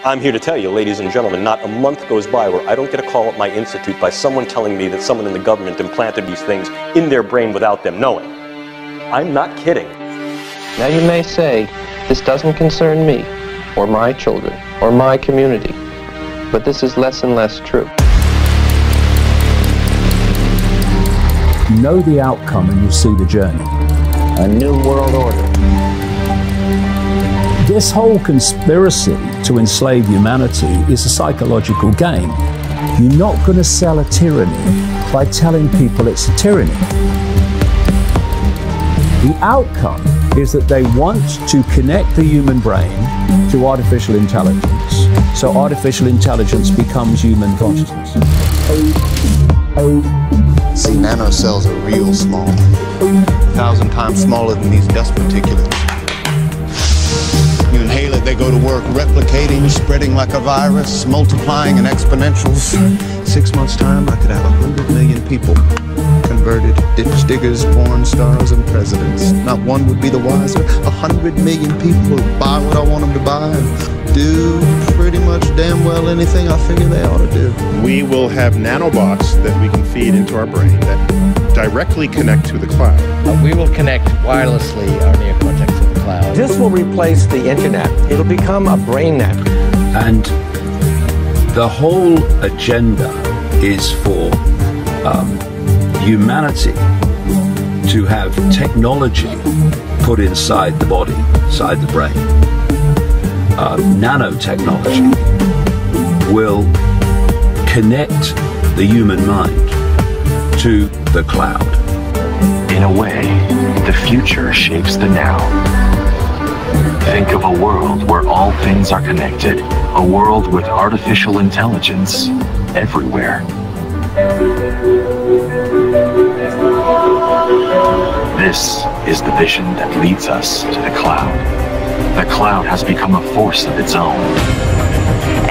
I'm here to tell you, ladies and gentlemen, not a month goes by where I don't get a call at my institute by someone telling me that someone in the government implanted these things in their brain without them knowing. I'm not kidding. Now you may say, this doesn't concern me, or my children, or my community, but this is less and less true. Know the outcome and you'll see the journey. A new world order. This whole conspiracy to enslave humanity is a psychological game. You're not going to sell a tyranny by telling people it's a tyranny. The outcome is that they want to connect the human brain to artificial intelligence. So artificial intelligence becomes human consciousness. See, nanocells are real small. 1,000 times smaller than these dust particulates. You inhale it, they go to work replicating, spreading like a virus, multiplying in exponentials. 6 months' time, I could have 100 million people converted, ditch diggers, porn stars, and presidents. Not one would be the wiser. 100 million people would buy what I want them to buy and do pretty much damn well anything I figure they ought to do. We will have nanobots that we can feed into our brain that directly connect to the cloud. We will connect wirelessly our neocortex to the cloud. This will replace the internet. It'll become a brain net. And the whole agenda is for humanity to have technology put inside the body, inside the brain. Nanotechnology will connect the human mind to the cloud. In a way, the future shapes the now. Think of a world where all things are connected, a world with artificial intelligence everywhere. This is the vision that leads us to the cloud. The cloud has become a force of its own.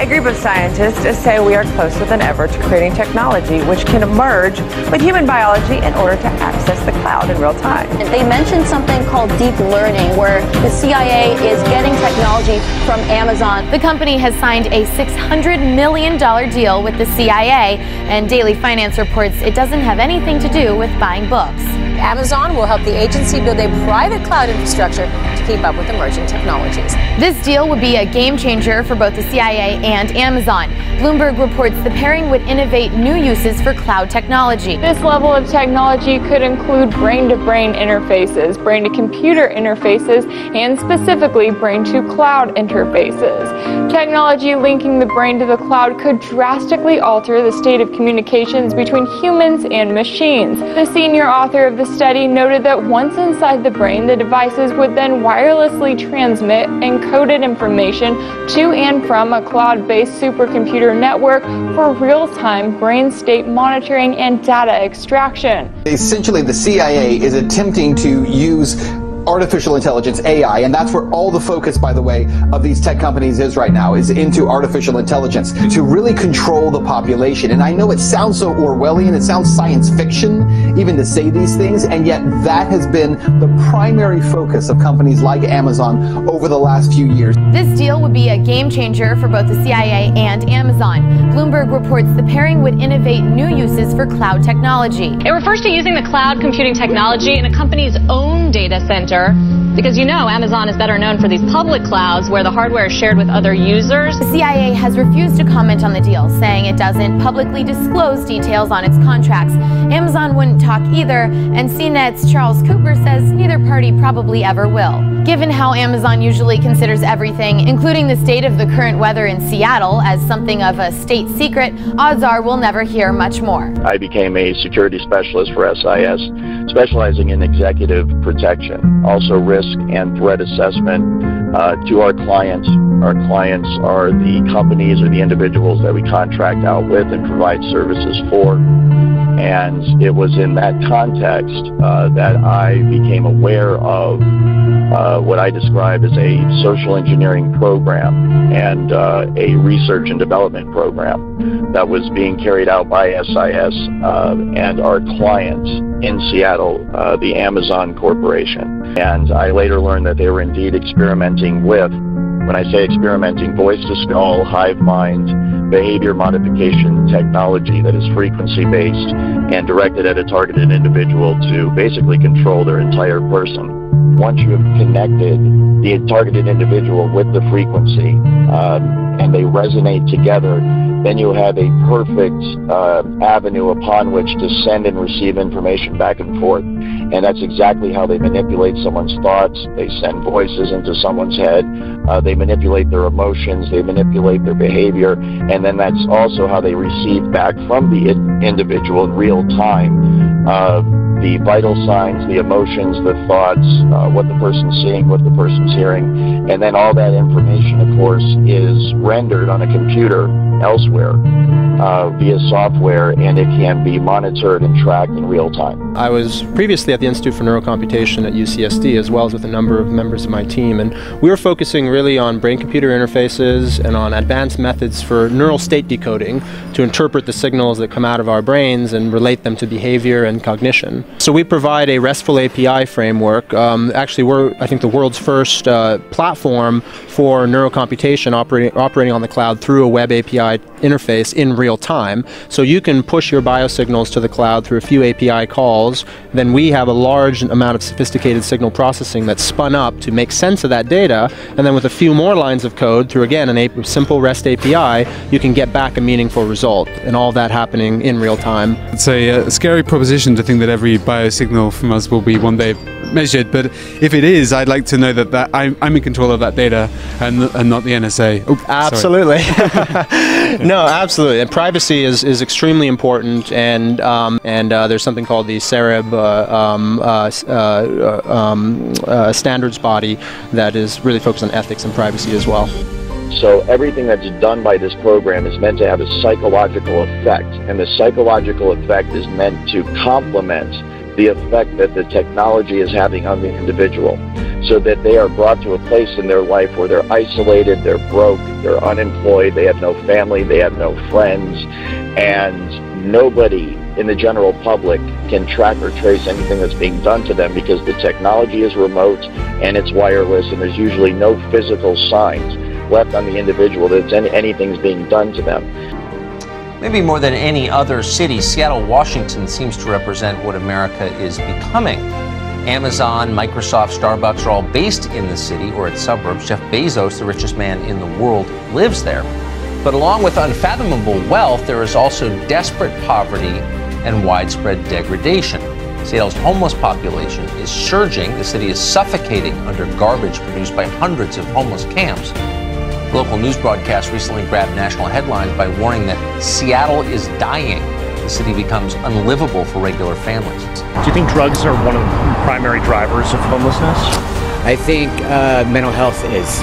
A group of scientists say we are closer than ever to creating technology which can merge with human biology in order to access the cloud in real time. They mentioned something called deep learning, where the CIA is getting technology from Amazon. The company has signed a $600 million deal with the CIA, and Daily Finance reports it doesn't have anything to do with buying books. Amazon will help the agency build a private cloud infrastructure to keep up with emerging technologies. This deal would be a game changer for both the CIA and Amazon. Bloomberg reports the pairing would innovate new uses for cloud technology. This level of technology could include brain-to-brain interfaces, brain-to-computer interfaces, and specifically brain-to-cloud interfaces. Technology linking the brain to the cloud could drastically alter the state of communications between humans and machines. The senior author of the study noted that once inside the brain, the devices would then wirelessly transmit encoded information to and from a cloud-based supercomputer network for real-time brain state monitoring and data extraction. Essentially, the CIA is attempting to use artificial intelligence, AI, and that's where all the focus, by the way, of these tech companies is right now, is into artificial intelligence to really control the population. And I know it sounds so Orwellian, it sounds science fiction even to say these things, and yet that has been the primary focus of companies like Amazon over the last few years. This deal would be a game changer for both the CIA and Amazon. Bloomberg reports the pairing would innovate new uses for cloud technology. It refers to using the cloud computing technology in a company's own data center, because you know Amazon is better known for these public clouds where the hardware is shared with other users. The CIA has refused to comment on the deal, saying it doesn't publicly disclose details on its contracts. Amazon wouldn't talk either, and CNET's Charles Cooper says neither party probably ever will. Given how Amazon usually considers everything, including the state of the current weather in Seattle, as something of a state secret, odds are we'll never hear much more. I became a security specialist for SIS, specializing in executive protection, also risk and threat assessment to our clients. Our clients are the companies or the individuals that we contract out with and provide services for. And it was in that context that I became aware of what I describe as a social engineering program and a research and development program that was being carried out by SIS and our clients in Seattle, the Amazon Corporation. And I later learned that they were indeed experimenting with When I say experimenting, voice-to-skull, hive mind, behavior modification technology that is frequency-based and directed at a targeted individual to basically control their entire person. Once you have connected the targeted individual with the frequency and they resonate together, then you have a perfect avenue upon which to send and receive information back and forth. And that's exactly how they manipulate someone's thoughts. They send voices into someone's head. They manipulate their emotions. They manipulate their behavior. And then that's also how they receive back from the individual in real time the vital signs, the emotions, the thoughts, what the person's seeing, what the person's hearing. And then all that information, of course, is rendered on a computer elsewhere via software, and it can be monitored and tracked in real time. I was previously at the Institute for Neurocomputation at UCSD, as well as with a number of members of my team, and we were focusing really on brain-computer interfaces and on advanced methods for neural state decoding to interpret the signals that come out of our brains and relate them to behavior and cognition. So we provide a RESTful API framework. Actually, we're, I think, the world's first platform for neurocomputation operating on the cloud through a web API interface in real time. So you can push your biosignals to the cloud through a few API calls. Then we have a large amount of sophisticated signal processing that's spun up to make sense of that data. And then with a few more lines of code through, again, a simple REST API, you can get back a meaningful result. And all that happening in real time. It's a scary proposition to think that every biosignal from us will be one day measured, but if it is, I'd like to know that I'm in control of that data and not the NSA. Oh, absolutely. No, absolutely. And privacy is extremely important, and there's something called the CEREB standards body that is really focused on ethics and privacy as well. So everything that's done by this program is meant to have a psychological effect, and the psychological effect is meant to complement the effect that the technology is having on the individual, so that they are brought to a place in their life where they're isolated, they're broke, they're unemployed, they have no family, they have no friends, and nobody in the general public can track or trace anything that's being done to them because the technology is remote and it's wireless, and there's usually no physical signs left on the individual that anything's being done to them. Maybe more than any other city, Seattle, Washington seems to represent what America is becoming. Amazon, Microsoft, Starbucks are all based in the city or its suburbs. Jeff Bezos, the richest man in the world, lives there. But along with unfathomable wealth, there is also desperate poverty and widespread degradation. Seattle's homeless population is surging. The city is suffocating under garbage produced by hundreds of homeless camps. The local news broadcast recently grabbed national headlines by warning that Seattle is dying. The city becomes unlivable for regular families. Do you think drugs are one of the primary drivers of homelessness? I think mental health is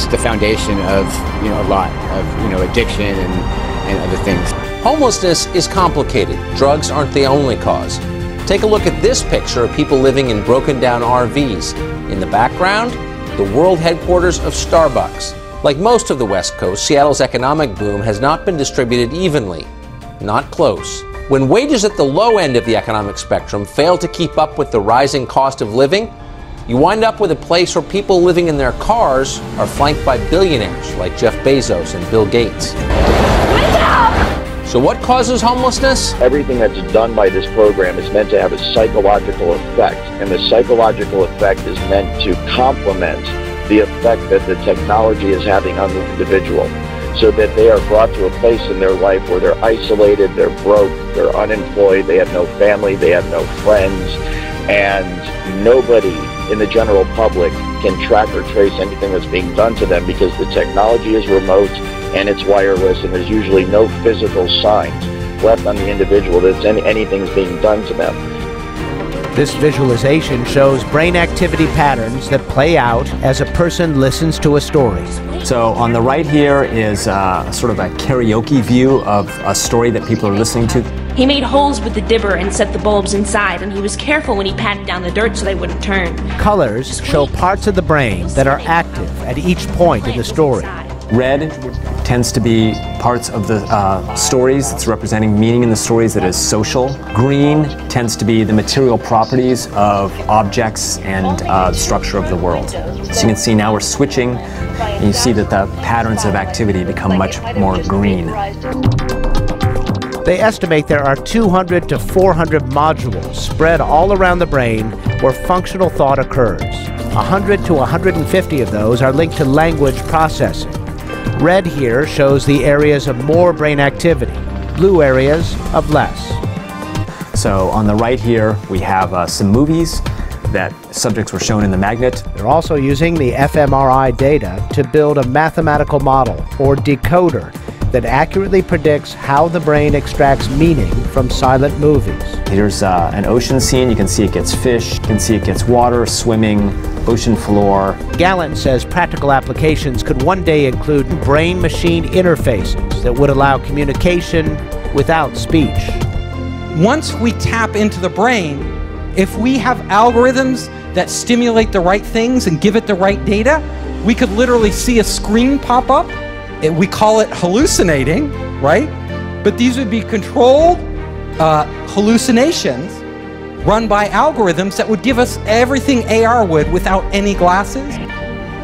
the foundation of a lot of addiction and other things. Homelessness is complicated. Drugs aren't the only cause. Take a look at this picture of people living in broken down RVs. In the background, the world headquarters of Starbucks. Like most of the West Coast, Seattle's economic boom has not been distributed evenly. Not close. When wages at the low end of the economic spectrum fail to keep up with the rising cost of living, you wind up with a place where people living in their cars are flanked by billionaires like Jeff Bezos and Bill Gates. So what causes homelessness? Everything that's done by this program is meant to have a psychological effect, and the psychological effect is meant to complement the effect that the technology is having on the individual, so that they are brought to a place in their life where they're isolated, they're broke, they're unemployed, they have no family, they have no friends, and nobody in the general public can track or trace anything that's being done to them because the technology is remote and it's wireless, and there's usually no physical signs left on the individual that anything's being done to them. This visualization shows brain activity patterns that play out as a person listens to a story. So on the right here is sort of a karaoke view of a story that people are listening to. He made holes with the dibber and set the bulbs inside, and he was careful when he patted down the dirt so they wouldn't turn. Colors show parts of the brain that are active at each point in the story. Red tends to be parts of the stories. It's representing meaning in the stories that is social. Green tends to be the material properties of objects and the structure of the world. So you can see now we're switching, and you see that the patterns of activity become much more green. They estimate there are 200 to 400 modules spread all around the brain where functional thought occurs. 100 to 150 of those are linked to language processing. Red here shows the areas of more brain activity, blue areas of less. So on the right here, we have some movies that subjects were shown in the magnet. They're also using the fMRI data to build a mathematical model, or decoder, that accurately predicts how the brain extracts meaning from silent movies. Here's an ocean scene. You can see it gets fish, you can see it gets water, swimming, ocean floor. Gallant says practical applications could one day include brain-machine interfaces that would allow communication without speech. Once we tap into the brain, if we have algorithms that stimulate the right things and give it the right data, we could literally see a screen pop up. We call it hallucinating, right? But these would be controlled hallucinations run by algorithms that would give us everything AR would without any glasses.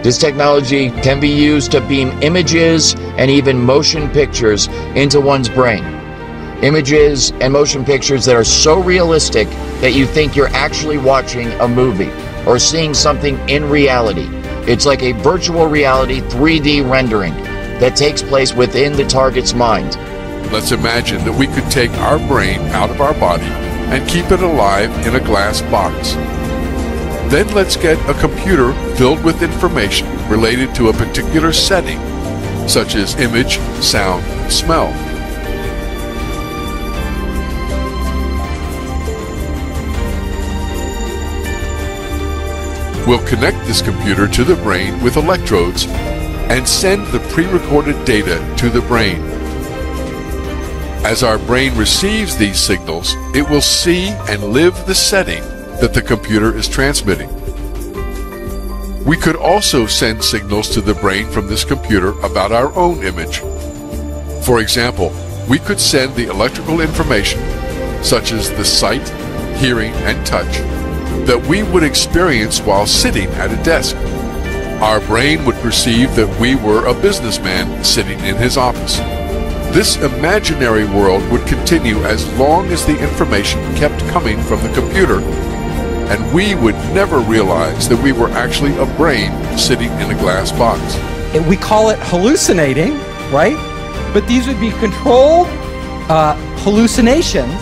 This technology can be used to beam images and even motion pictures into one's brain. Images and motion pictures that are so realistic that you think you're actually watching a movie or seeing something in reality. It's like a virtual reality 3D rendering that takes place within the target's mind. Let's imagine that we could take our brain out of our body and keep it alive in a glass box. Then let's get a computer filled with information related to a particular setting, such as image, sound, smell. We'll connect this computer to the brain with electrodes and send the pre-recorded data to the brain. As our brain receives these signals, it will see and live the setting that the computer is transmitting. We could also send signals to the brain from this computer about our own image. For example, we could send the electrical information, such as the sight, hearing, and touch, that we would experience while sitting at a desk. Our brain would perceive that we were a businessman sitting in his office. This imaginary world would continue as long as the information kept coming from the computer, and we would never realize that we were actually a brain sitting in a glass box. We call it hallucinating, right? But these would be controlled hallucinations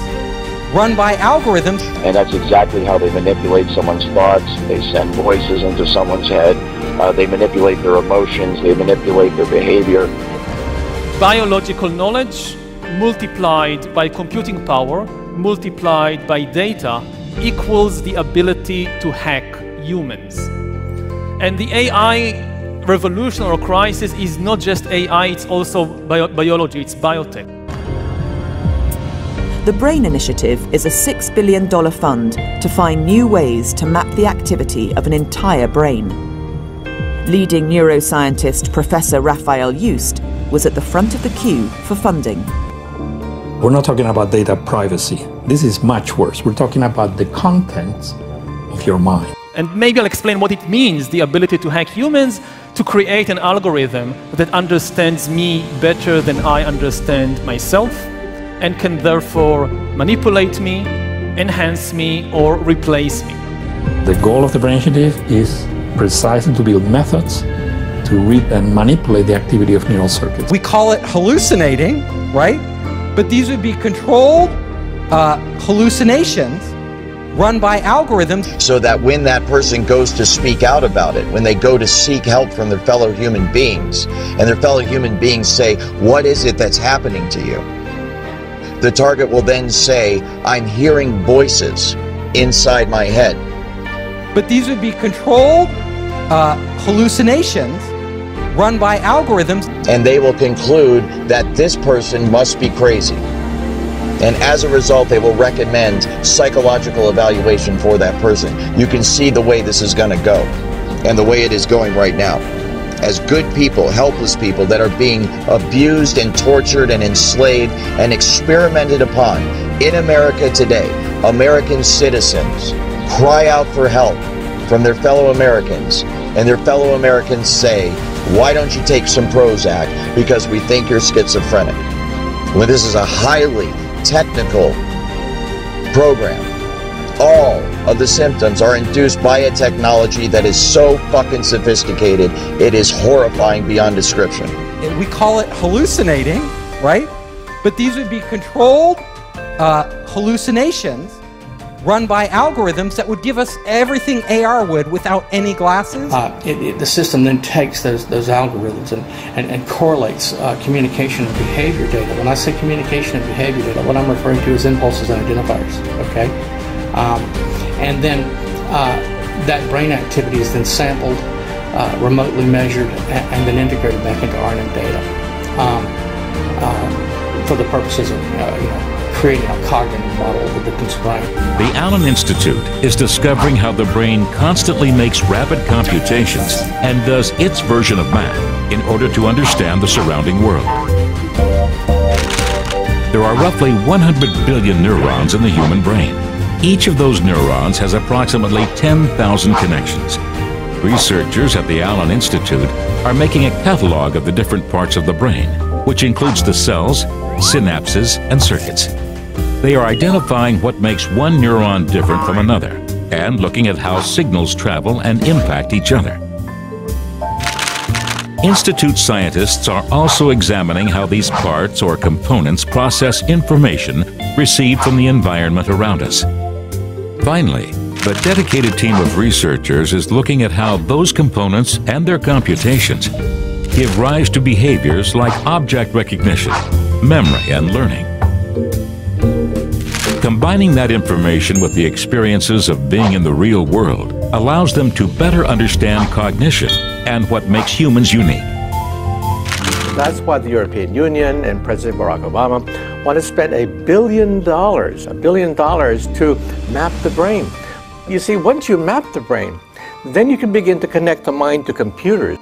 run by algorithms. And that's exactly how they manipulate someone's thoughts. They send voices into someone's head. They manipulate their emotions. They manipulate their behavior. Biological knowledge multiplied by computing power, multiplied by data, equals the ability to hack humans. And the AI revolution or crisis is not just AI, it's also biology, it's biotech. The BRAIN Initiative is a $6 billion fund to find new ways to map the activity of an entire brain. Leading neuroscientist Professor Raphael Just was at the front of the queue for funding. We're not talking about data privacy. This is much worse. We're talking about the contents of your mind. And maybe I'll explain what it means, the ability to hack humans, to create an algorithm that understands me better than I understand myself, and can therefore manipulate me, enhance me, or replace me. The goal of the BRAIN Initiative is precisely to build methods to read and manipulate the activity of neural circuits. We call it hallucinating, right? But these would be controlled hallucinations run by algorithms. So that when that person goes to speak out about it, when they go to seek help from their fellow human beings, and their fellow human beings say, what is it that's happening to you? The target will then say, I'm hearing voices inside my head. But these would be controlled hallucinations run by algorithms. And they will conclude that this person must be crazy. And as a result, they will recommend psychological evaluation for that person. You can see the way this is going to go, and the way it is going right now. as good people, helpless people that are being abused and tortured and enslaved and experimented upon in America today. American citizens cry out for help from their fellow Americans, and their fellow Americans say, why don't you take some Prozac because we think you're schizophrenic? Well, this is a highly technical program. All of the symptoms are induced by a technology that is so fucking sophisticated, it is horrifying beyond description. We call it hallucinating, right? But these would be controlled hallucinations run by algorithms that would give us everything AR would without any glasses. The system then takes those algorithms and correlates communication and behavior data. When I say communication and behavior data, what I'm referring to is impulses and identifiers, okay? And then that brain activity is then sampled, remotely measured, and then integrated back into RNN data for the purposes of creating a cognitive model of the victim's brain. The Allen Institute is discovering how the brain constantly makes rapid computations and does its version of math in order to understand the surrounding world. There are roughly 100 billion neurons in the human brain. Each of those neurons has approximately 10,000 connections. Researchers at the Allen Institute are making a catalog of the different parts of the brain, which includes the cells, synapses, and circuits. They are identifying what makes one neuron different from another and looking at how signals travel and impact each other. Institute scientists are also examining how these parts or components process information received from the environment around us. Finally, the dedicated team of researchers is looking at how those components and their computations give rise to behaviors like object recognition, memory, and learning. Combining that information with the experiences of being in the real world allows them to better understand cognition and what makes humans unique. That's why the European Union and President Barack Obama want to spend $1 billion to map the brain. You see, once you map the brain, then you can begin to connect the mind to computers.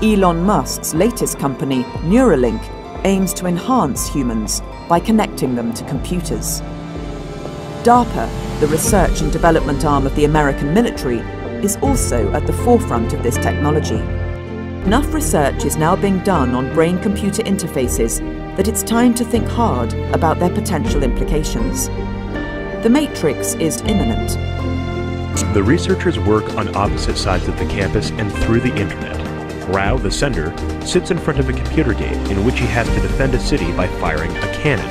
Elon Musk's latest company, Neuralink, aims to enhance humans by connecting them to computers. DARPA, the research and development arm of the American military, is also at the forefront of this technology. Enough research is now being done on brain-computer interfaces that it's time to think hard about their potential implications. The Matrix is imminent. The researchers work on opposite sides of the campus and through the internet. Rao, the sender, sits in front of a computer game in which he has to defend a city by firing a cannon.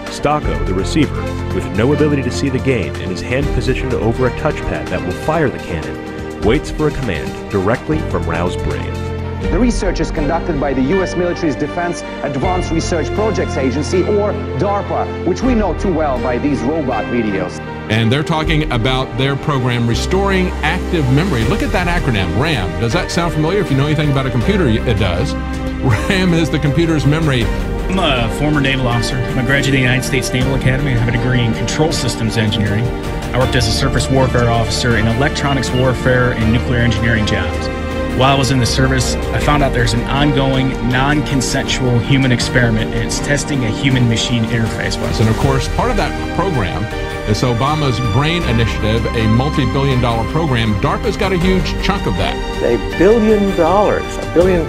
Stocko, the receiver, with no ability to see the game and his hand positioned over a touchpad that will fire the cannon, waits for a command directly from Rao's brain. The research is conducted by the U.S. military's Defense Advanced Research Projects Agency, or DARPA, which we know too well by these robot videos. And they're talking about their program, Restoring Active Memory. Look at that acronym, RAM. Does that sound familiar? If you know anything about a computer, it does. RAM is the computer's memory. I'm a former naval officer. I'm a graduate of the United States Naval Academy. I have a degree in control systems engineering. I worked as a surface warfare officer in electronics warfare and nuclear engineering jobs. While I was in the service, I found out there's an ongoing, non-consensual human experiment, and it's testing a human-machine interface. And of course, part of that program is Obama's BRAIN initiative, a multi-billion-dollar program. DARPA's got a huge chunk of that. $1 billion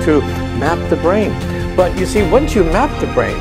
to map the brain. But you see, once you map the brain,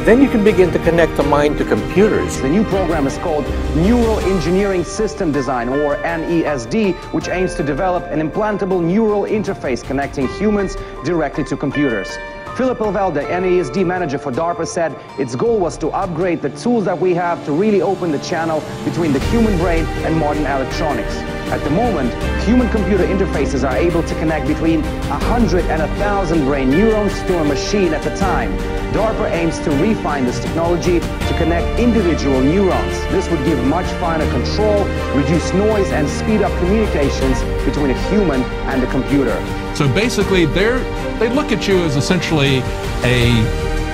then you can begin to connect the mind to computers. The new program is called Neural Engineering System Design, or NESD, which aims to develop an implantable neural interface connecting humans directly to computers. Philip Elvel, the NESD manager for DARPA, said its goal was to upgrade the tools that we have to really open the channel between the human brain and modern electronics. At the moment, human-computer interfaces are able to connect between 100 and 1,000 brain neurons to a machine at a time. DARPA aims to refine this technology to connect individual neurons. This would give much finer control, reduce noise, and speed up communications between a human and a computer. So basically, they look at you as essentially a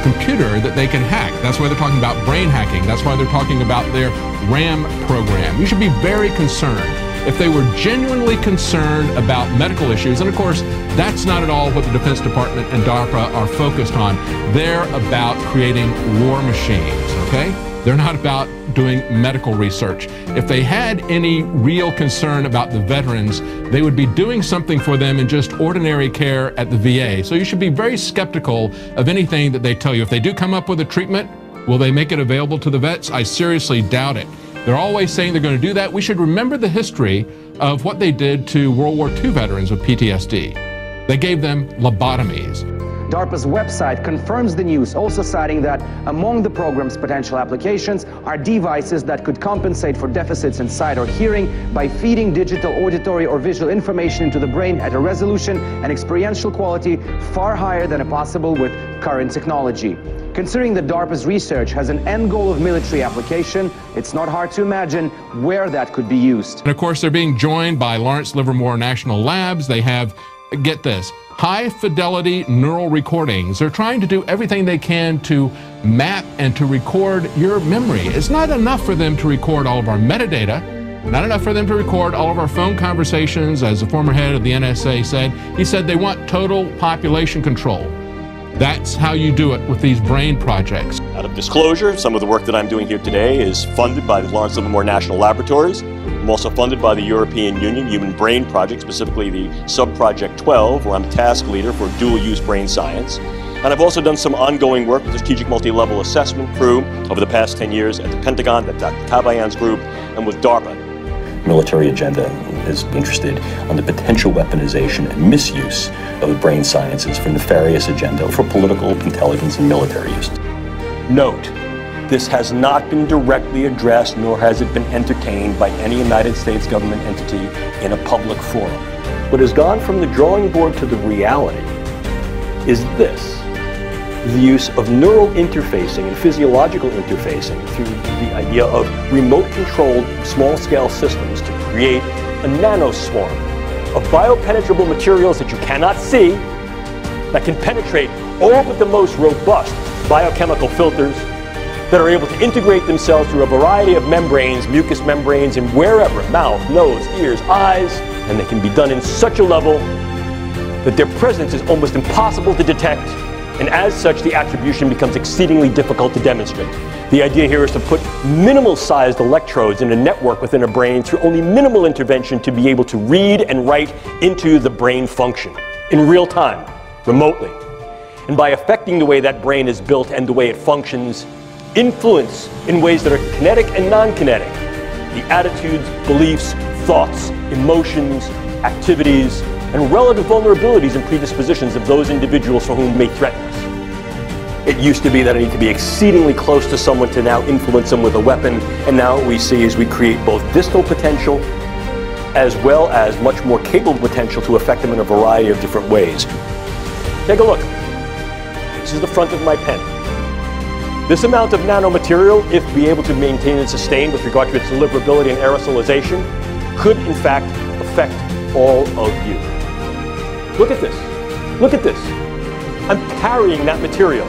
computer that they can hack. That's why they're talking about brain hacking. That's why they're talking about their RAM program. You should be very concerned if they were genuinely concerned about medical issues, and of course, that's not at all what the Defense Department and DARPA are focused on. They're about creating war machines, okay? They're not about doing medical research. If they had any real concern about the veterans, they would be doing something for them in just ordinary care at the VA. So you should be very skeptical of anything that they tell you. If they do come up with a treatment, will they make it available to the vets? I seriously doubt it. They're always saying they're going to do that. We should remember the history of what they did to World War II veterans with PTSD. They gave them lobotomies. DARPA's website confirms the news, also citing that among the program's potential applications are devices that could compensate for deficits in sight or hearing by feeding digital, auditory, or visual information into the brain at a resolution and experiential quality far higher than possible with current technology. Considering that DARPA's research has an end goal of military application, it's not hard to imagine where that could be used. And of course, they're being joined by Lawrence Livermore National Labs. They have, get this, high-fidelity neural recordings. They're trying to do everything they can to map and to record your memory. It's not enough for them to record all of our metadata, not enough for them to record all of our phone conversations. As the former head of the NSA said, he said they want total population control. That's how you do it with these brain projects. Out of disclosure, some of the work that I'm doing here today is funded by the Lawrence Livermore National Laboratories. I'm also funded by the European Union Human Brain Project, specifically the Sub-Project 12, where I'm task leader for dual-use brain science. And I've also done some ongoing work with the Strategic Multi-Level Assessment crew over the past 10 years at the Pentagon, at Dr. Kabayan's group, and with DARPA. Military agenda is interested on the potential weaponization and misuse of the brain sciences for nefarious agenda for political, intelligence, and military use. Note, this has not been directly addressed, nor has it been entertained by any United States government entity in a public forum. What has gone from the drawing board to the reality is this: the use of neural interfacing and physiological interfacing through the idea of remote-controlled small-scale systems to create a nanoswarm of biopenetrable materials that you cannot see, that can penetrate all but the most robust biochemical filters, that are able to integrate themselves through a variety of membranes, mucous membranes, and wherever, mouth, nose, ears, eyes, and they can be done in such a level that their presence is almost impossible to detect, and as such, the attribution becomes exceedingly difficult to demonstrate. The idea here is to put minimal-sized electrodes in a network within a brain through only minimal intervention to be able to read and write into the brain function in real time, remotely. And by affecting the way that brain is built and the way it functions, influence in ways that are kinetic and non-kinetic the attitudes, beliefs, thoughts, emotions, activities, and relative vulnerabilities and predispositions of those individuals for whom may threaten us. It used to be that I need to be exceedingly close to someone to now influence them with a weapon, and now what we see is we create both distal potential as well as much more capable potential to affect them in a variety of different ways. Take a look. This is the front of my pen. This amount of nanomaterial, if be able to maintain and sustain with regard to its deliverability and aerosolization, could in fact affect all of you. Look at this. Look at this. I'm carrying that material.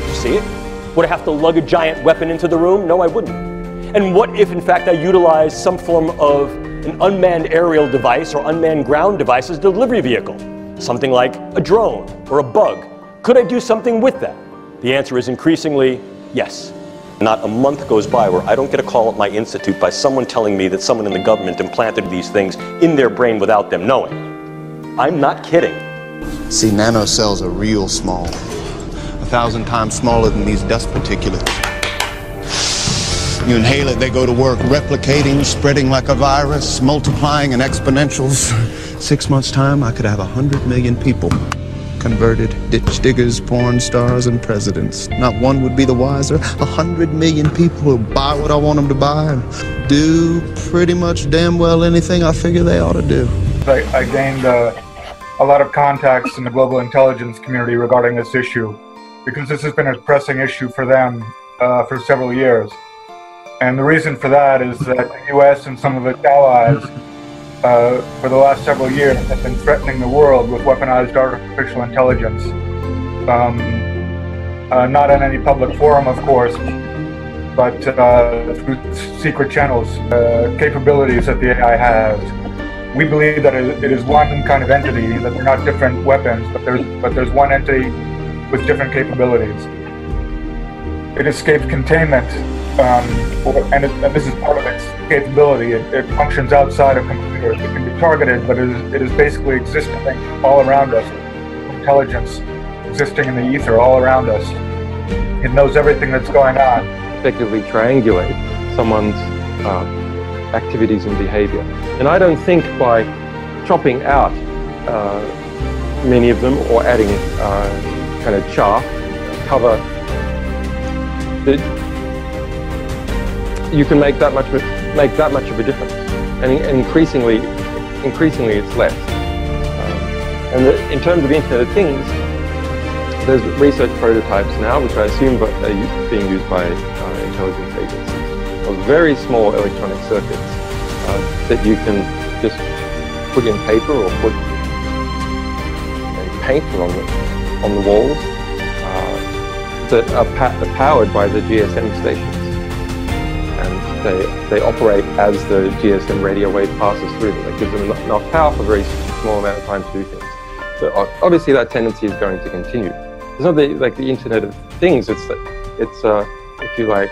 You see it? Would I have to lug a giant weapon into the room? No, I wouldn't. And what if, in fact, I utilized some form of an unmanned aerial device or unmanned ground device as a delivery vehicle? Something like a drone or a bug. Could I do something with that? The answer is increasingly yes. Not a month goes by where I don't get a call at my institute by someone telling me that someone in the government implanted these things in their brain without them knowing. I'm not kidding. See, nanocells are real small. 1,000 times smaller than these dust particulates. You inhale it, they go to work, replicating, spreading like a virus, multiplying in exponentials. 6 months' time, I could have 100 million people. Converted ditch diggers, porn stars, and presidents. Not one would be the wiser. 100 million people who buy what I want them to buy and do pretty much damn well anything I figure they ought to do. I gained a lot of contacts in the global intelligence community regarding this issue, because this has been a pressing issue for them for several years. And the reason for that is that the US and some of its allies for the last several years have been threatening the world with weaponized artificial intelligence. Not in any public forum, of course, but through secret channels, capabilities that the AI has. We believe that it is one kind of entity, that they're not different weapons, but there's one entity with different capabilities. It escapes containment, and this is part of its capability. It functions outside of computers. It can be targeted, but it is basically existing all around us. Intelligence existing in the ether all around us. It knows everything that's going on. Effectively triangulate someone's activities and behavior. And I don't think by chopping out many of them or adding kind of chaff, cover, that you can make that much of a difference. And increasingly it's less. And in terms of the Internet of Things, there's research prototypes now, which I assume are being used by intelligence agencies, of very small electronic circuits that you can just put in paper or put and paint on the walls that are powered by the GSM stations, and they operate as the GSM radio wave passes through them. It gives them enough power for a very small amount of time to do things. So obviously that tendency is going to continue. It's not like the Internet of Things. It's if you like,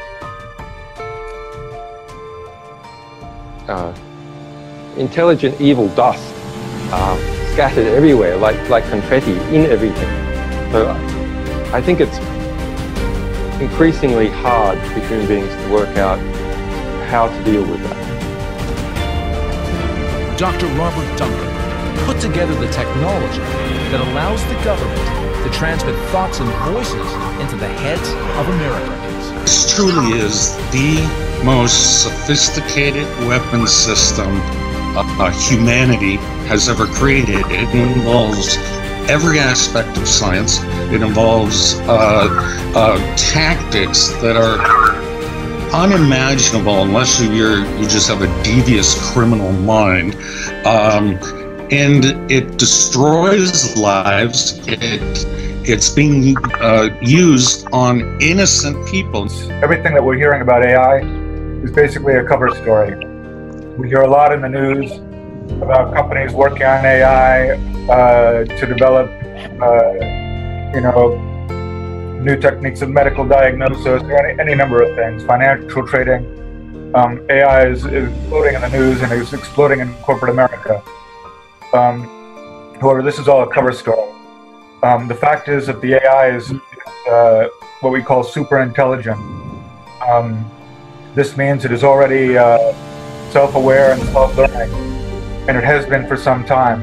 intelligent evil dust scattered everywhere, like confetti in everything. So I think it's increasingly hard for human beings to work out how to deal with that. Dr. Robert Duncan put together the technology that allows the government to transmit thoughts and voices into the heads of Americans. This truly is the most sophisticated weapon system humanity has ever created. It involves every aspect of science. It involves tactics that are unimaginable unless you just have a devious criminal mind. And it destroys lives. It's being used on innocent people. Everything that we're hearing about AI is basically a cover story. We hear a lot in the news about companies working on AI to develop, new techniques of medical diagnosis, or any number of things, financial trading. AI is exploding in the news and is exploding in corporate America. However, this is all a cover story. The fact is that the AI is what we call super intelligent. This means it is already self-aware and self-learning, and it has been for some time.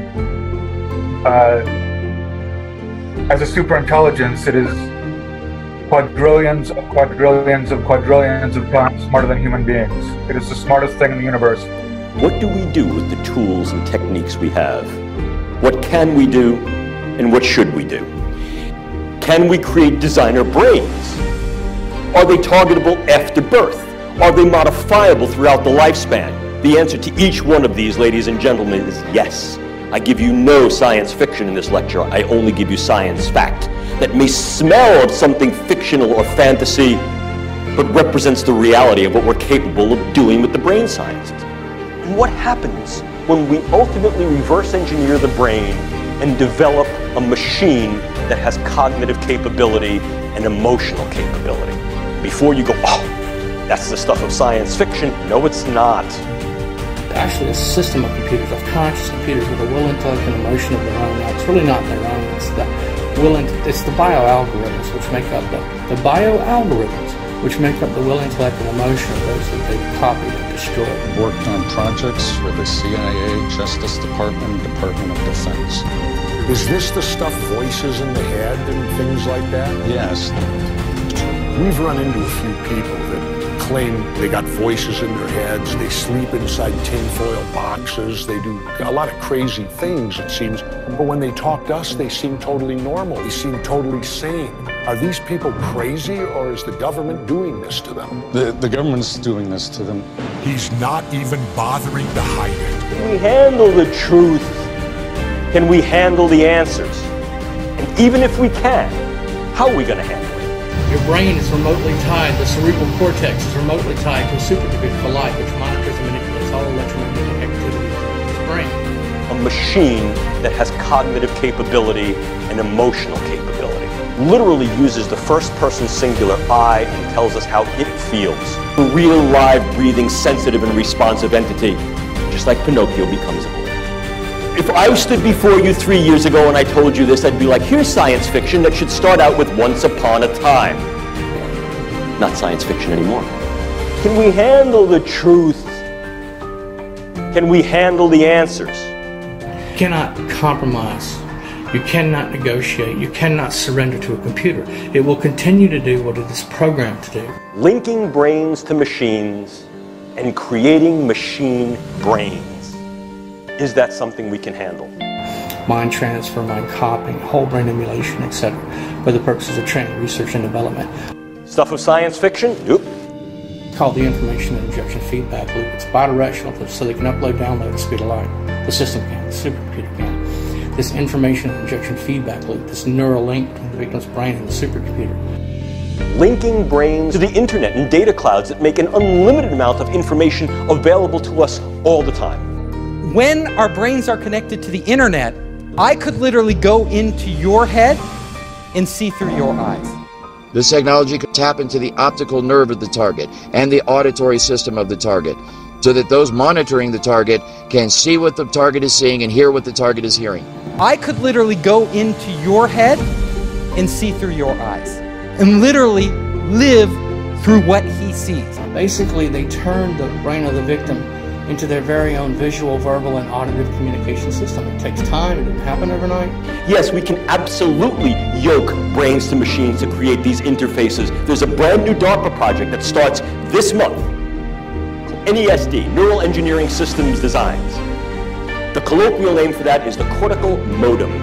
As a super intelligence, it is quadrillions of quadrillions of quadrillions of times smarter than human beings. It is the smartest thing in the universe. What do we do with the tools and techniques we have? What can we do, and what should we do? Can we create designer brains? Are they targetable after birth? Are they modifiable throughout the lifespan? The answer to each one of these, ladies and gentlemen, is yes. I give you no science fiction in this lecture. I only give you science fact that may smell of something fictional or fantasy, but represents the reality of what we're capable of doing with the brain sciences. And what happens when we ultimately reverse engineer the brain and develop a machine that has cognitive capability and emotional capability? Before you go, oh, that's the stuff of science fiction. No, it's not. Actually, a system of computers, of conscious computers with a will, intellect, and emotion of their own. It's really not their own. It's the it's the bioalgorithms which make up the bioalgorithms which make up the will, intellect, and emotion of those that they've copied and destroyed. Worked on projects for the CIA, Justice Department, Department of Defense. Is this the stuff, voices in the head and things like that? Yes. We've run into a few people that claim they got voices in their heads, they sleep inside tinfoil boxes, they do a lot of crazy things, it seems. But when they talk to us, they seem totally normal. They seem totally sane. Are these people crazy, or is the government doing this to them? The government's doing this to them. He's not even bothering to hide it. Can we handle the truth? Can we handle the answers? And even if we can, how are we going to handle it? Your brain is remotely tied, the cerebral cortex is remotely tied to a supercomputer for life, which monitors and manipulates all electromagnetic activity in the brain. A machine that has cognitive capability and emotional capability. Literally uses the first person singular I and tells us how it feels. A real, live, breathing, sensitive, and responsive entity, just like Pinocchio becomes a boy. If I stood before you 3 years ago and I told you this, I'd be like, here's science fiction that should start out with once upon a time. Not science fiction anymore. Can we handle the truth? Can we handle the answers? You cannot compromise. You cannot negotiate. You cannot surrender to a computer. It will continue to do what it is programmed to do. Linking brains to machines and creating machine brains. Is that something we can handle? Mind transfer, mind copying, whole brain emulation, etc. for the purposes of training, research, and development. Stuff of science fiction? Nope. It's called the information injection feedback loop. It's bidirectional, so they can upload, download at the speed of light. The system can, the supercomputer can. This information injection feedback loop, this neural link between the victim's brain and the supercomputer. Linking brains to the internet and data clouds that make an unlimited amount of information available to us all the time. When our brains are connected to the internet, I could literally go into your head and see through your eyes. This technology could tap into the optical nerve of the target and the auditory system of the target, so that those monitoring the target can see what the target is seeing and hear what the target is hearing. I could literally go into your head and see through your eyes, and literally live through what he sees. Basically, they turn the brain of the victim into their very own visual, verbal, and auditive communication system. It takes time. It didn't happen overnight. Yes, we can absolutely yoke brains to machines to create these interfaces. There's a brand new DARPA project that starts this month. NESD, Neural Engineering Systems Designs. The colloquial name for that is the cortical modem.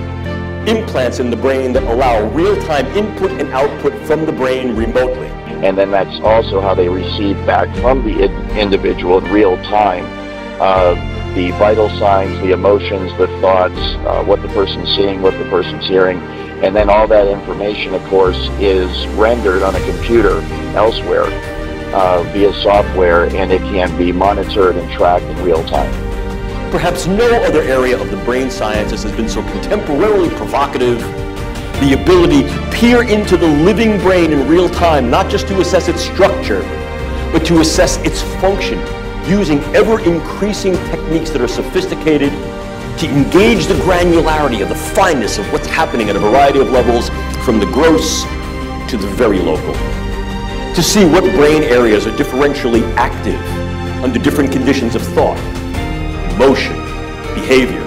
Implants in the brain that allow real-time input and output from the brain remotely. And then that's also how they receive back from the individual in real time the vital signs, the emotions, the thoughts, what the person's seeing, what the person's hearing. And then all that information, of course, is rendered on a computer elsewhere via software, and it can be monitored and tracked in real time. Perhaps no other area of the brain sciences has been so contemporarily provocative. The ability to peer into the living brain in real time, not just to assess its structure, but to assess its function, using ever-increasing techniques that are sophisticated to engage the granularity of the fineness of what's happening at a variety of levels, from the gross to the very local. To see what brain areas are differentially active under different conditions of thought, emotion, behavior.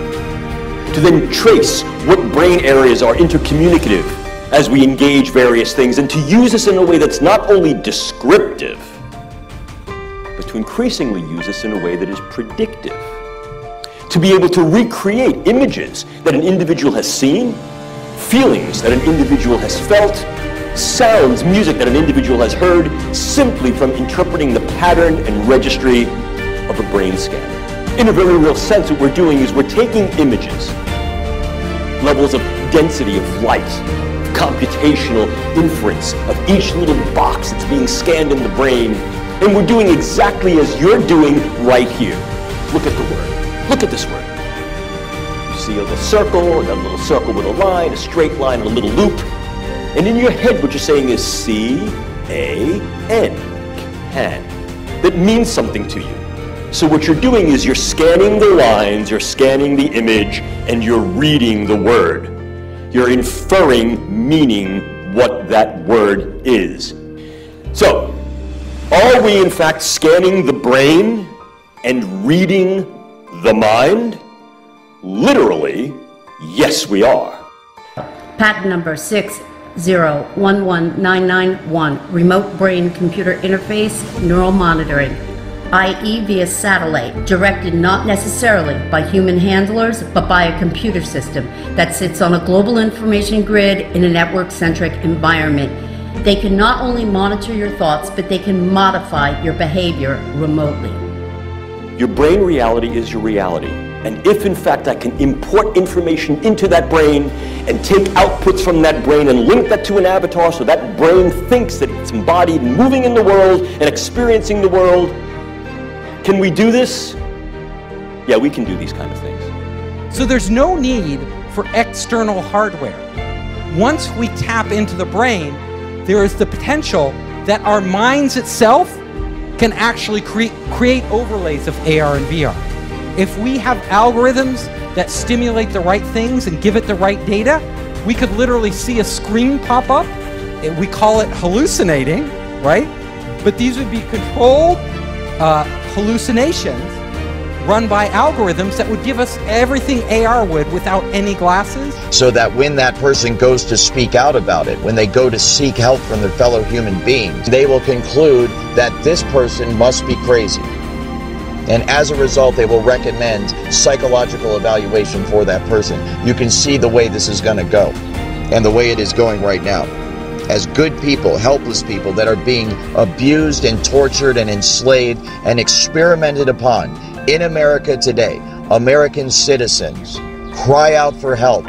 To then trace what brain areas are intercommunicative as we engage various things, and to use this in a way that's not only descriptive, but to increasingly use this in a way that is predictive. To be able to recreate images that an individual has seen, feelings that an individual has felt, sounds, music that an individual has heard, simply from interpreting the pattern and registry of a brain scan. In a very real sense, what we're doing is we're taking images, levels of density of light, computational inference of each little box that's being scanned in the brain, and we're doing exactly as you're doing right here. Look at the word. Look at this word. You see a little circle, and a little circle with a line, a straight line, and a little loop. And in your head, what you're saying is C-A-N, can. That means something to you. So what you're doing is you're scanning the lines, you're scanning the image, and you're reading the word. You're inferring meaning what that word is. So, are we in fact scanning the brain and reading the mind? Literally, yes we are. Patent number 6011991, remote brain computer interface neural monitoring, i.e. via satellite, directed not necessarily by human handlers, but by a computer system that sits on a global information grid in a network-centric environment. They can not only monitor your thoughts, but they can modify your behavior remotely. Your brain reality is your reality. And if in fact I can import information into that brain and take outputs from that brain and link that to an avatar so that brain thinks that it's embodied and moving in the world and experiencing the world, can we do this? Yeah, we can do these kind of things. So there's no need for external hardware. Once we tap into the brain, there is the potential that our minds itself can actually create overlays of AR and VR. If we have algorithms that stimulate the right things and give it the right data, we could literally see a screen pop up. We call it hallucinating, right? But these would be controlled hallucinations run by algorithms that would give us everything AR would without any glasses. So that when that person goes to speak out about it, when they go to seek help from their fellow human beings, they will conclude that this person must be crazy. And as a result, they will recommend psychological evaluation for that person. You can see the way this is going to go and the way it is going right now. As good people, helpless people that are being abused and tortured and enslaved and experimented upon in America today, American citizens cry out for help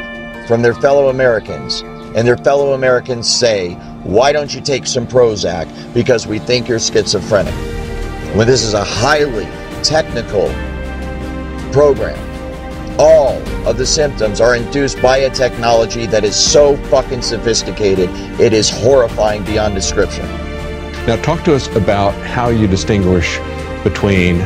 from their fellow Americans, and their fellow Americans say, why don't you take some Prozac because we think you're schizophrenic? When this is a highly technical program. All of the symptoms are induced by a technology that is so fucking sophisticated, it is horrifying beyond description. Now talk to us about how you distinguish between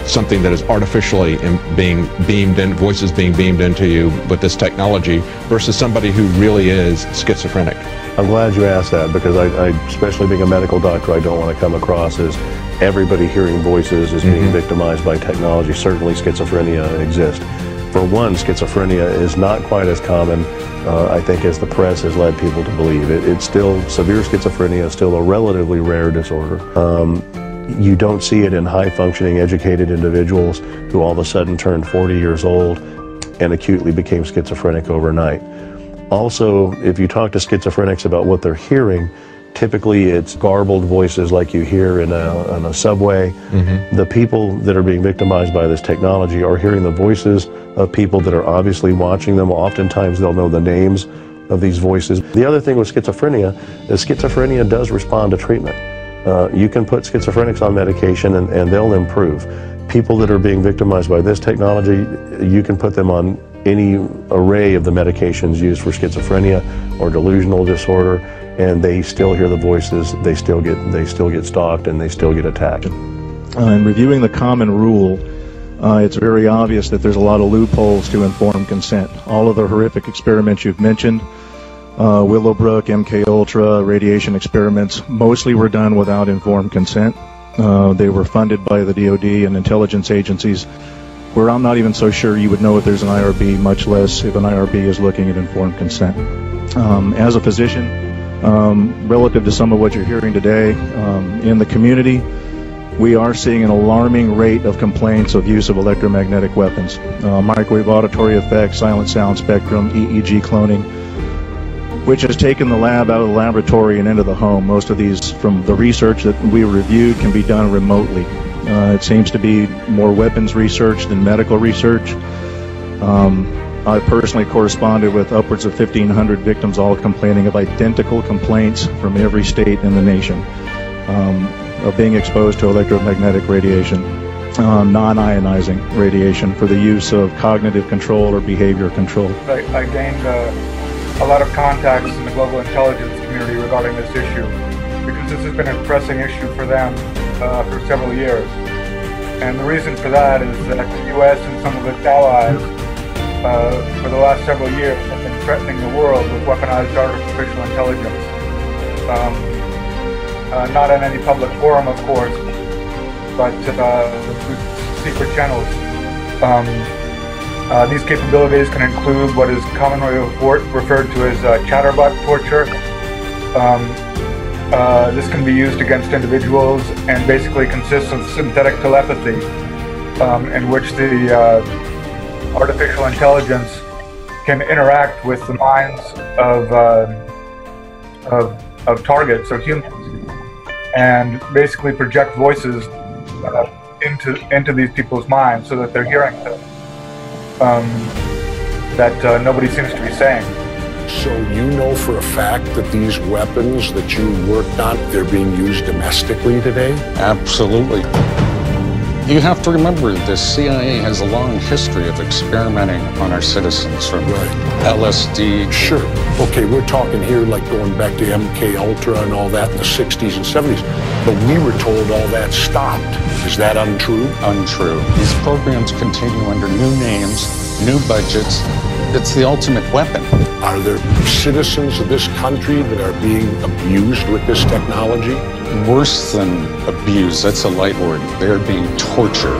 something that is artificially being beamed in, voices being beamed into you with this technology versus somebody who really is schizophrenic. I'm glad you asked that, because I especially being a medical doctor, I don't want to come across as everybody hearing voices is being victimized by technology. Certainly schizophrenia exists. For one, schizophrenia is not quite as common, I think, as the press has led people to believe. It's still, severe schizophrenia is still a relatively rare disorder. You don't see it in high-functioning, educated individuals who all of a sudden turned 40 years old and acutely became schizophrenic overnight. Also, if you talk to schizophrenics about what they're hearing, typically it's garbled voices like you hear in a subway. The people that are being victimized by this technology are hearing the voices of people that are obviously watching them. Oftentimes they'll know the names of these voices. The other thing with schizophrenia is schizophrenia does respond to treatment. You can put schizophrenics on medication and they'll improve. People that are being victimized by this technology, you can put them on any array of the medications used for schizophrenia or delusional disorder, and they still hear the voices, they still get stalked, and they still get attacked. In reviewing the common rule, it's very obvious that there's a lot of loopholes to informed consent. All of the horrific experiments you've mentioned, Willowbrook, MKUltra, radiation experiments, mostly were done without informed consent. They were funded by the DoD and intelligence agencies, where I'm not even so sure you would know if there's an IRB, much less if an IRB is looking at informed consent. As a physician, relative to some of what you're hearing today, in the community, we are seeing an alarming rate of complaints of use of electromagnetic weapons. Microwave auditory effects, silent sound spectrum, EEG cloning, which has taken the lab out of the laboratory and into the home. Most of these, from the research that we reviewed, can be done remotely. It seems to be more weapons research than medical research. I personally corresponded with upwards of 1,500 victims, all complaining of identical complaints from every state in the nation of being exposed to electromagnetic radiation, non-ionizing radiation for the use of cognitive control or behavior control. I gained a lot of contacts in the global intelligence community regarding this issue, because this has been a pressing issue for them for several years. And the reason for that is that the U.S. and some of its allies for the last several years have been threatening the world with weaponized artificial intelligence. Not in any public forum, of course, but through secret channels. These capabilities can include what is commonly referred to as chatterbot torture. This can be used against individuals and basically consists of synthetic telepathy, in which the artificial intelligence can interact with the minds of targets, of humans, and basically project voices into these people's minds so that they're hearing them. that nobody seems to be saying. So you know for a fact that these weapons that you worked on, they're being used domestically today? Absolutely. You have to remember, the CIA has a long history of experimenting on our citizens, from LSD. Sure. Okay, we're talking here like going back to MK Ultra and all that in the 60s and 70s. But we were told all that stopped. Is that untrue? Untrue. These programs continue under new names, new budgets. It's the ultimate weapon. Are there citizens of this country that are being abused with this technology? Worse than abused, that's a light word. They're being tortured.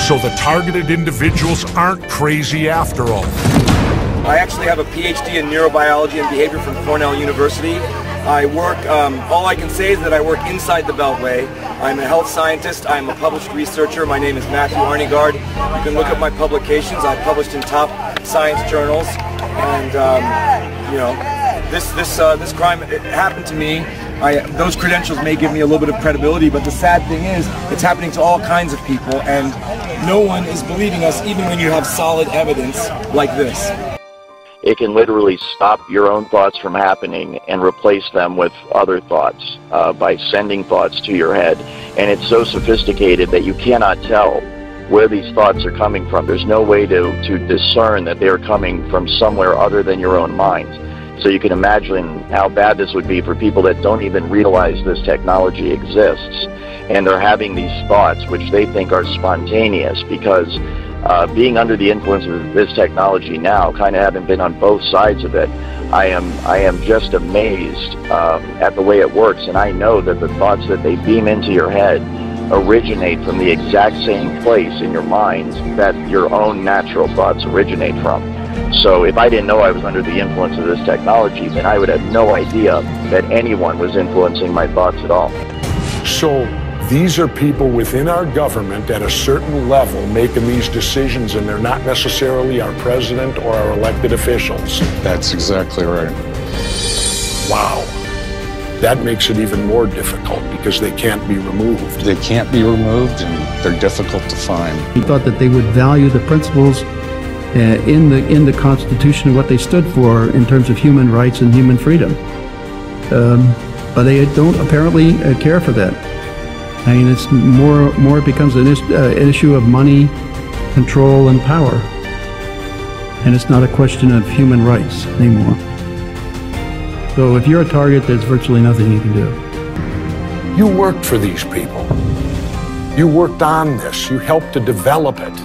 So the targeted individuals aren't crazy after all. I actually have a PhD in neurobiology and behavior from Cornell University. I work, all I can say is that I work inside the Beltway. I'm a health scientist. I'm a published researcher. My name is Matthew Arnegard. You can look up my publications. I've published in top science journals. And, you know, this crime, it happened to me. Those credentials may give me a little bit of credibility, but the sad thing is, it's happening to all kinds of people, and no one is believing us, even when you have solid evidence like this. It can literally stop your own thoughts from happening and replace them with other thoughts by sending thoughts to your head. And it's so sophisticated that you cannot tell where these thoughts are coming from. There's no way to discern that they're coming from somewhere other than your own mind. So you can imagine how bad this would be for people that don't even realize this technology exists. And they're having these thoughts, which they think are spontaneous, because being under the influence of this technology now, kind of having been on both sides of it, I am just amazed at the way it works. And I know that the thoughts that they beam into your head originate from the exact same place in your mind that your own natural thoughts originate from. So if I didn't know I was under the influence of this technology, then I would have no idea that anyone was influencing my thoughts at all. So these are people within our government at a certain level making these decisions, and they're not necessarily our president or our elected officials. That's exactly right. Wow. That makes it even more difficult because they can't be removed. They can't be removed, and they're difficult to find. He thought that they would value the principles in the Constitution and what they stood for in terms of human rights and human freedom. But they don't apparently care for that. I mean, it's more it becomes an issue of money, control, and power. And it's not a question of human rights anymore. So if you're a target, there's virtually nothing you can do. You worked for these people. You worked on this. You helped to develop it.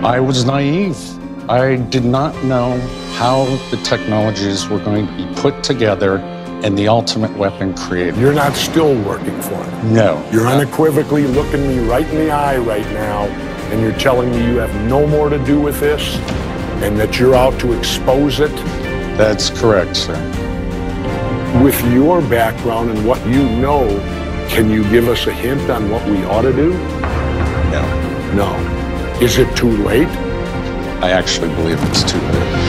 I was naive. I did not know how the technologies were going to be put together and the ultimate weapon created. You're not still working for them. No. You're unequivocally looking me right in the eye right now, and you're telling me you have no more to do with this, and that you're out to expose it? That's correct, sir. With your background and what you know, can you give us a hint on what we ought to do? No. No. Is it too late? I actually believe it's too late.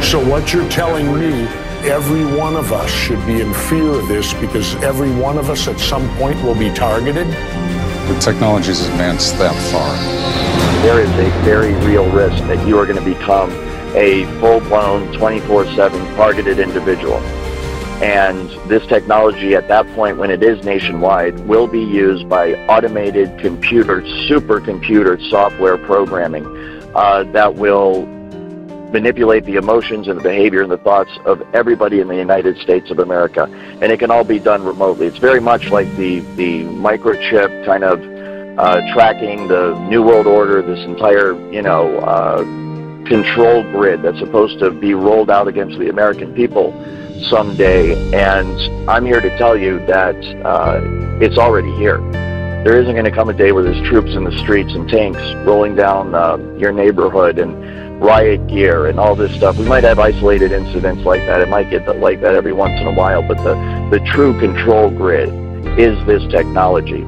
So what you're telling me, every one of us should be in fear of this because every one of us at some point will be targeted? The technology's advanced that far. There is a very real risk that you are going to become a full-blown 24/7 targeted individual. And this technology at that point, when it is nationwide, will be used by automated computer, supercomputer software programming that will manipulate the emotions and the behavior and the thoughts of everybody in the United States of America. And it can all be done remotely. It's very much like the microchip kind of tracking the New World Order, this entire, control grid that's supposed to be rolled out against the American people someday. And I'm here to tell you that it's already here. There isn't going to come a day where there's troops in the streets and tanks rolling down your neighborhood and riot gear and all this stuff. We might have isolated incidents like that. It might get like that every once in a while, but the true control grid is this technology.